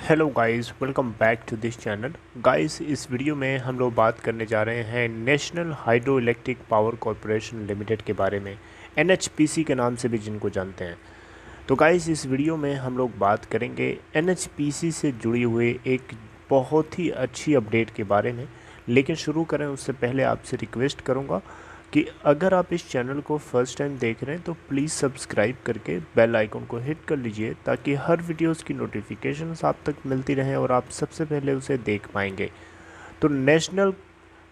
Hello guys, welcome back to this channel. Guys, इस video में हम लोग बात करने जा रहे हैं national hydro electric power corporation limited के बारे में, एनएचपीसी के नाम से भी जिनको जानते हैं। तो गाइस, इस वीडियो में हम लोग बात करेंगे एनएचपीसी से जुड़ी हुई एक बहुत ही अच्छी अपडेट के बारे में। लेकिन शुरू करें उससे पहले आपसे रिक्वेस्ट करूंगा कि अगर आप इस चैनल को फर्स्ट टाइम देख रहे हैं तो प्लीज़ सब्सक्राइब करके बेल आइकन को हिट कर लीजिए, ताकि हर वीडियोस की नोटिफिकेशंस आप तक मिलती रहें और आप सबसे पहले उसे देख पाएंगे। तो national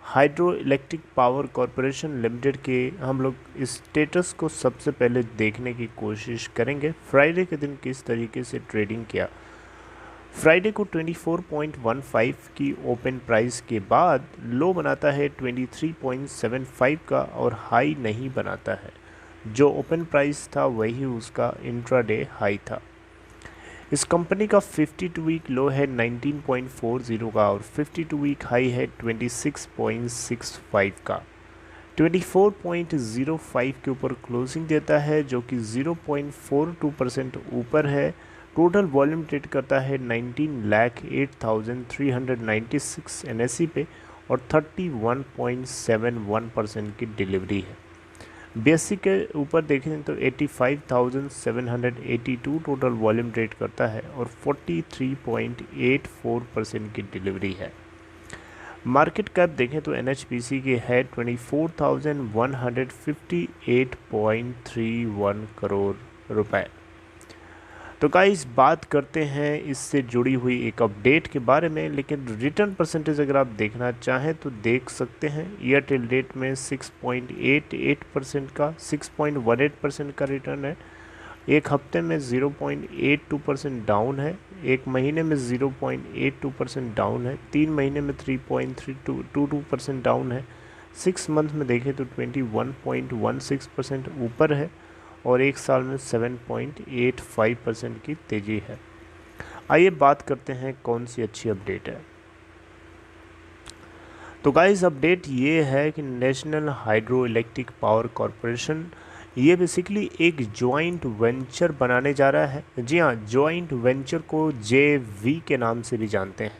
hydro electric power corporation limited के हम लोग स्टेटस को सबसे पहले देखने की कोशिश करेंगे। फ्राइडे के दिन किस तरीके से ट्रेडिंग किया। फ्राइडे को 24.15 की ओपन प्राइस के बाद लो बनाता है 23.75 का और हाई नहीं बनाता है। जो ओपन प्राइस था वही उसका इंट्राडे हाई था। इस कंपनी का 52 वीक लो है 19.40 का और 52 वीक हाई है 26.65 का। 24.05 के ऊपर क्लोजिंग देता है, जो कि 0.42% ऊपर है। टोटल वॉल्यूम ट्रेड करता है 19,08,396 एनएससी पे और 31.71% की डिलीवरी है। बेसिक के ऊपर देखें तो 85,782 टोटल वॉल्यूम ट्रेड करता है और 43.84% की डिलीवरी है। मार्केट कैप देखें तो एनएचपीसी की है 24,158.31 करोड़ रुपए। तो गाइस, बात करते हैं इससे जुड़ी हुई एक अपडेट के बारे में। लेकिन रिटर्न परसेंटेज अगर आप देखना चाहें तो देख सकते हैं। ईयर टिल डेट में 6.88% का 6.18% का रिटर्न है। एक हफ्ते में 0.82% डाउन है। एक महीने में 0.82% डाउन है। 3 महीने में 3.322% डाउन है। 6 मंथ में देखें तो 21.16% ऊपर है और एक साल में 7.85% की तेज़ी है। आइए बात करते हैं कौन सी अच्छी अपडेट है। तो गाइस, अपडेट ये है कि national hydro electric power corporation ये बेसिकली एक जॉइंट वेंचर बनाने जा रहा है। जी हाँ, जॉइंट वेंचर को जेवी के नाम से भी जानते हैं।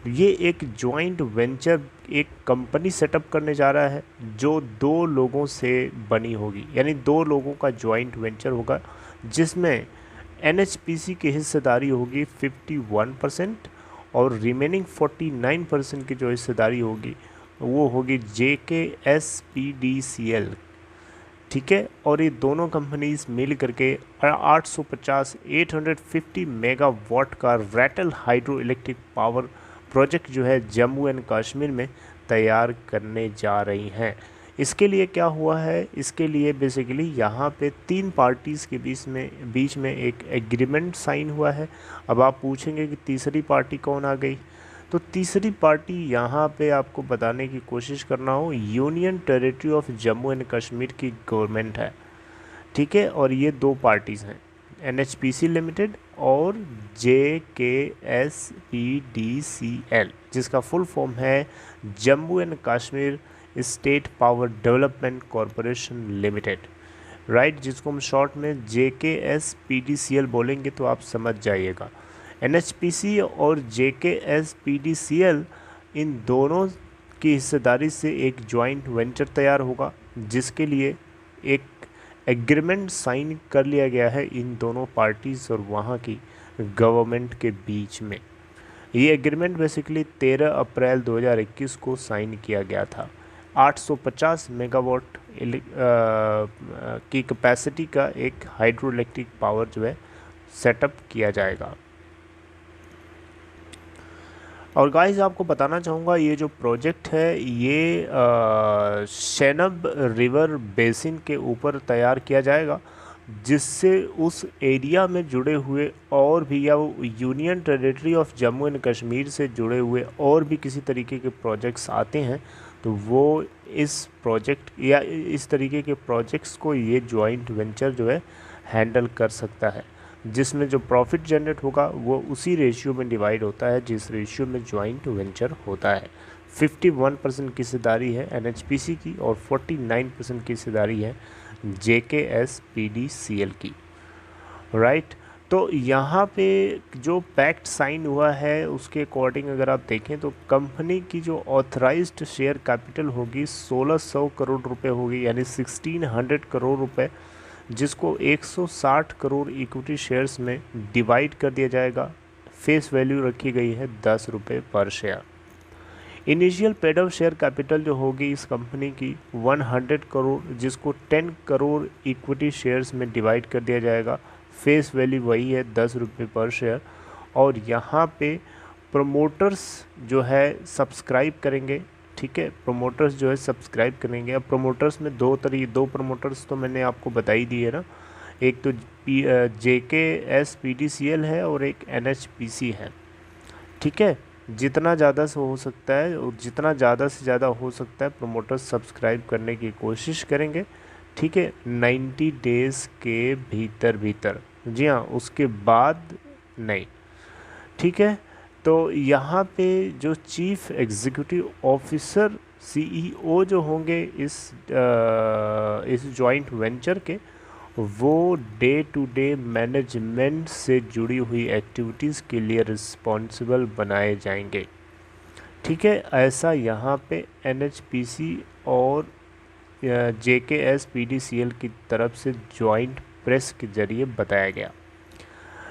ये एक जॉइंट वेंचर एक कंपनी सेटअप करने जा रहा है जो 2 लोगों से बनी होगी, यानी 2 लोगों का जॉइंट वेंचर होगा, जिसमें एनएचपीसी की हिस्सेदारी होगी 51% और रिमेनिंग 49% की जो हिस्सेदारी होगी वो होगी JKSPDCL। ठीक है, और ये दोनों कंपनीज मिल करके 850 मेगावाट का Ratle hydro electric power project जो है जम्मू एंड कश्मीर में तैयार करने जा रही हैं। इसके लिए क्या हुआ है, इसके लिए बेसिकली यहाँ पे 3 पार्टीज़ के बीच में एक एग्रीमेंट साइन हुआ है। अब आप पूछेंगे कि तीसरी पार्टी कौन आ गई। तो तीसरी पार्टी यहाँ पे आपको बताने की कोशिश करना हो, union territory of Jammu and Kashmir की गवर्नमेंट है। ठीक है, और ये 2 पार्टीज़ हैं, एनएचपीसी लिमिटेड और JKSPDCL, जिसका फुल फॉर्म है Jammu and Kashmir State Power Development Corporation limited, right, जिसको हम शॉर्ट में JKSPDCL बोलेंगे तो आप समझ जाइएगा। एनएचपीसी और JKSPDCL इन दोनों की हिस्सेदारी से एक जॉइंट वेंचर तैयार होगा, जिसके लिए एक एग्रीमेंट साइन कर लिया गया है इन दोनों पार्टीज़ और वहाँ की गवर्नमेंट के बीच में। ये एग्रीमेंट बेसिकली 13 अप्रैल 2021 को साइन किया गया था। 850 मेगावाट की कैपेसिटी का एक हाइड्रो इलेक्ट्रिक पावर जो है सेटअप किया जाएगा। और गाइस, आपको बताना चाहूँगा ये जो प्रोजेक्ट है ये शेनब रिवर बेसिन के ऊपर तैयार किया जाएगा, जिससे उस एरिया में जुड़े हुए और भी या union territory of Jammu and Kashmir से जुड़े हुए और भी किसी तरीके के प्रोजेक्ट्स आते हैं तो वो इस प्रोजेक्ट या इस तरीके के प्रोजेक्ट्स को ये जॉइंट वेंचर जो है हैंडल कर सकता है, जिसमें जो प्रॉफिट जनरेट होगा वो उसी रेशियो में डिवाइड होता है जिस रेशियो में जॉइंट वेंचर होता है। 51% की हिस्सेदारी है एनएचपीसी की और 49% की हिस्सेदारी है JKSPDCL की, राइट। तो यहाँ पे जो पैक्ट साइन हुआ है उसके अकॉर्डिंग अगर आप देखें तो कंपनी की जो ऑथराइज्ड शेयर कैपिटल होगी 1600 करोड़ रुपए होगी, यानी 1600 करोड़ रुपए, जिसको 160 करोड़ इक्विटी शेयर्स में डिवाइड कर दिया जाएगा। फेस वैल्यू रखी गई है 10 रुपये पर share. Initial paid up share capital जो होगी इस कंपनी की 100 करोड़, जिसको 10 करोड़ इक्विटी शेयर्स में डिवाइड कर दिया जाएगा। फेस वैल्यू वही है 10 रुपये पर शेयर। और यहाँ पे प्रोमोटर्स जो है सब्सक्राइब करेंगे, ठीक है, प्रोमोटर्स जो है सब्सक्राइब करेंगे। अब प्रोमोटर्स में दो प्रोमोटर्स तो मैंने आपको बताई दी है ना, एक तो JKS PDCL है और एक NHPC है, ठीक है। जितना ज़्यादा से हो सकता है और जितना ज़्यादा से ज़्यादा हो सकता है प्रोमोटर्स सब्सक्राइब करने की कोशिश करेंगे, ठीक है, 90 डेज़ के भीतर। जी हाँ, उसके बाद नहीं, ठीक है। तो यहाँ पे जो चीफ एग्जीक्यूटिव ऑफिसर CEO जो होंगे इस जॉइंट वेंचर के, वो डे टू डे मैनेजमेंट से जुड़ी हुई एक्टिविटीज़ के लिए रिस्पॉन्सिबल बनाए जाएंगे, ठीक है। ऐसा यहाँ पे NHPC और JKS PDCL की तरफ से जॉइंट प्रेस के ज़रिए बताया गया।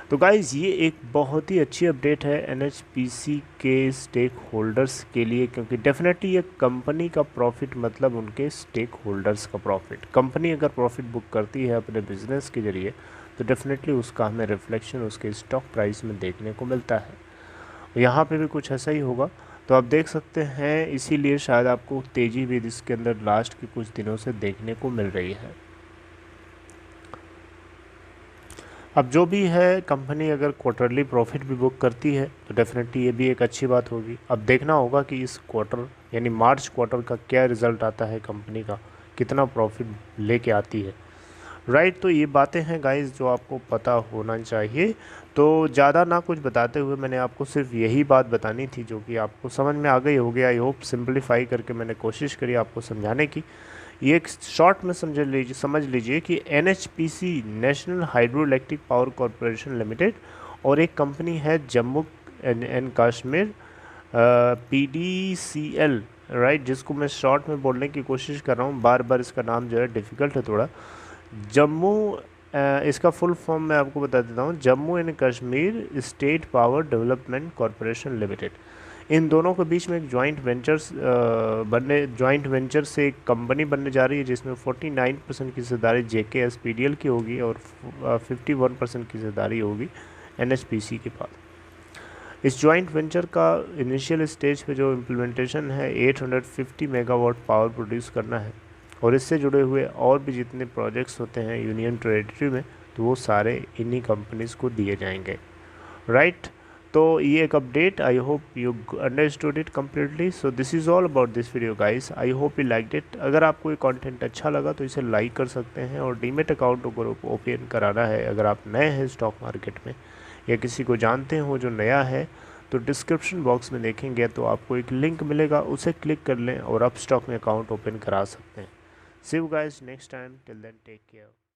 तो गाइज़ ये एक बहुत ही अच्छी अपडेट है NHPC के स्टेक होल्डर्स के लिए, क्योंकि डेफिनेटली ये कंपनी का प्रॉफिट मतलब उनके स्टेक होल्डर्स का प्रॉफिट। कंपनी अगर प्रॉफिट बुक करती है अपने बिजनेस के ज़रिए तो डेफिनेटली उसका हमें रिफ्लेक्शन उसके स्टॉक प्राइस में देखने को मिलता है। यहाँ पे भी कुछ ऐसा ही होगा, तो आप देख सकते हैं, इसीलिए शायद आपको तेज़ी भी इसके अंदर लास्ट के कुछ दिनों से देखने को मिल रही है। अब जो भी है, कंपनी अगर क्वार्टरली प्रॉफिट भी बुक करती है तो डेफिनेटली ये भी एक अच्छी बात होगी। अब देखना होगा कि इस क्वार्टर यानी मार्च क्वार्टर का क्या रिज़ल्ट आता है, कंपनी का कितना प्रॉफिट लेके आती है, राइट। तो ये बातें हैं गाइस जो आपको पता होना चाहिए। तो ज़्यादा ना कुछ बताते हुए मैंने आपको सिर्फ यही बात बतानी थी जो कि आपको समझ में आ गई होगी। आई होप सिंपलीफाई करके मैंने कोशिश करी आपको समझाने की। ये एक शॉर्ट में समझ लीजिए कि NHPC national hydro electric power corporation limited और एक कंपनी है Jammu and Kashmir PDCL, right, जिसको मैं शॉर्ट में बोलने की कोशिश कर रहा हूँ, बार बार इसका नाम जो है डिफ़िकल्ट है थोड़ा। जम्मू इसका फुल फॉर्म मैं आपको बता देता हूँ, Jammu and Kashmir State Power Development Corporation Limited. इन दोनों के बीच में एक जॉइंट वेंचर से एक कंपनी बनने जा रही है, जिसमें 49% की हिस्सेदारी JKS PDL की होगी और 51% की हिस्सेदारी होगी NHPC के पास। इस जॉइंट वेंचर का इनिशियल स्टेज पे जो इम्प्लीमेंटेशन है 850 मेगावाट पावर प्रोड्यूस करना है, और इससे जुड़े हुए और भी जितने प्रोजेक्ट्स होते हैं यूनियन टेरेटरी में, तो वो सारे इन्हीं कंपनीज़ को दिए जाएंगे, राइट। तो ये एक update, I hope you understood it completely. So this is all about this video guys, I hope you liked it. अगर आपको ये कंटेंट अच्छा लगा तो इसे लाइक कर सकते हैं, और डीमेट अकाउंट ओपन कराना है अगर आप नए हैं स्टॉक मार्केट में या किसी को जानते हो जो नया है, तो डिस्क्रिप्शन बॉक्स में देखेंगे तो आपको एक लिंक मिलेगा, उसे क्लिक कर लें और आप स्टॉक में अकाउंट ओपन करा सकते हैं। See you guys next time, till then take care.